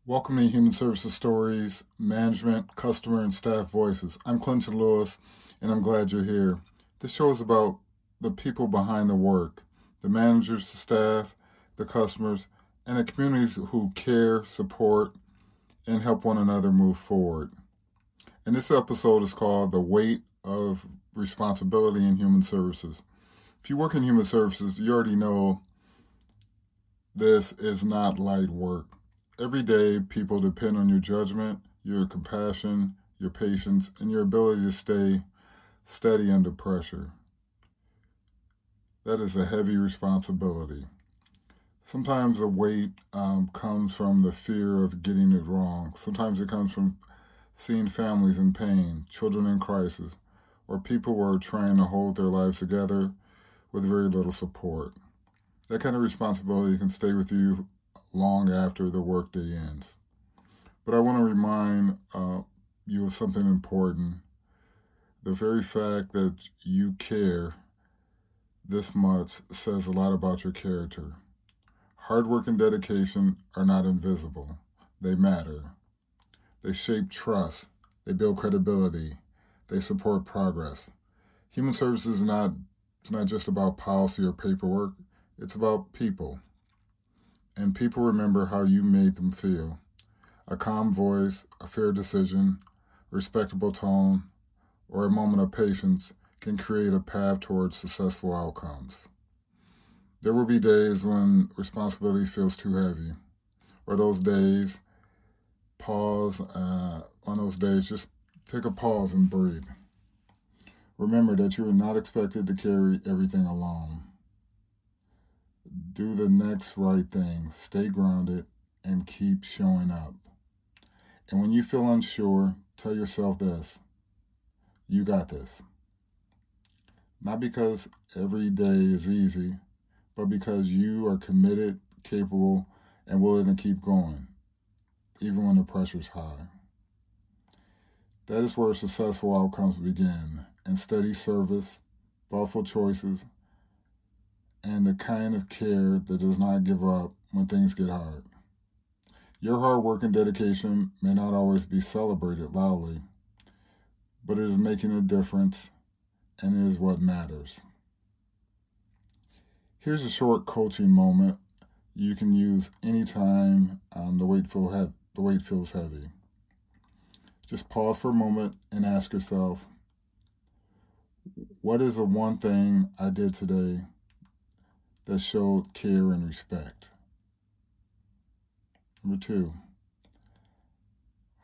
Welcome to Human Services Stories, Management, Customer, and Staff Voices. I'm Clinton Lewis, and I'm glad you're here. This show is about the people behind the work, the managers, the staff, the customers, and the communities who care, support, and help one another move forward. And this episode is called The Weight of Responsibility in Human Services. If you work in human services, you already know this is not light work. Every day, people depend on your judgment, your compassion, your patience, and your ability to stay steady under pressure. That is a heavy responsibility. Sometimes the weight comes from the fear of getting it wrong. Sometimes it comes from seeing families in pain, children in crisis, or people who are trying to hold their lives together with very little support. That kind of responsibility can stay with you long after the workday ends. But I want to remind you of something important. The very fact that you care this much says a lot about your character. Hard work and dedication are not invisible. They matter. They shape trust. They build credibility. They support progress. Human services it's not just about policy or paperwork. It's about people. And people remember how you made them feel. A calm voice, a fair decision, a respectable tone, or a moment of patience can create a path towards successful outcomes. There will be days when responsibility feels too heavy, or those days, on those days, just take a pause and breathe. Remember that you are not expected to carry everything alone. Do the next right thing, stay grounded, and keep showing up. And when you feel unsure, tell yourself this: you got this. Not because every day is easy, but because you are committed, capable, and willing to keep going, even when the pressure's high. That is where successful outcomes begin, in steady service, thoughtful choices, and the kind of care that does not give up when things get hard. Your hard work and dedication may not always be celebrated loudly, but it is making a difference, and it is what matters. Here's a short coaching moment you can use anytime the weight feels heavy. Just pause for a moment and ask yourself, what is the one thing I did today that showed care and respect? Number 2,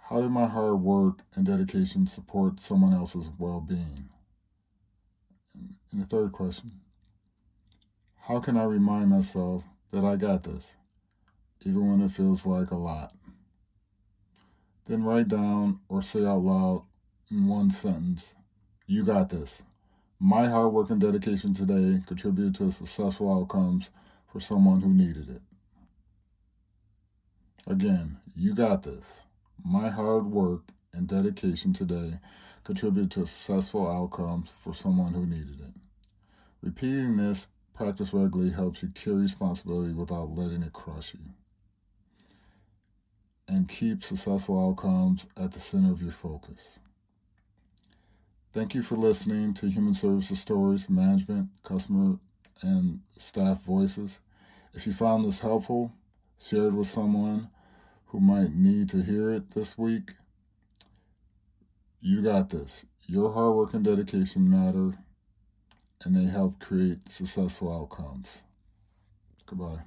how did my hard work and dedication support someone else's well-being? And the third question, how can I remind myself that I got this, even when it feels like a lot? Then write down or say out loud in one sentence, you got this. My hard work and dedication today contributed to successful outcomes for someone who needed it. Again, you got this. My hard work and dedication today contributed to successful outcomes for someone who needed it. Repeating this practice regularly helps you carry responsibility without letting it crush you, and keep successful outcomes at the center of your focus. Thank you for listening to Human Services Stories, Management, Customer, and Staff Voices. If you found this helpful, share it with someone who might need to hear it this week. You got this. Your hard work and dedication matter, and they help create successful outcomes. Goodbye.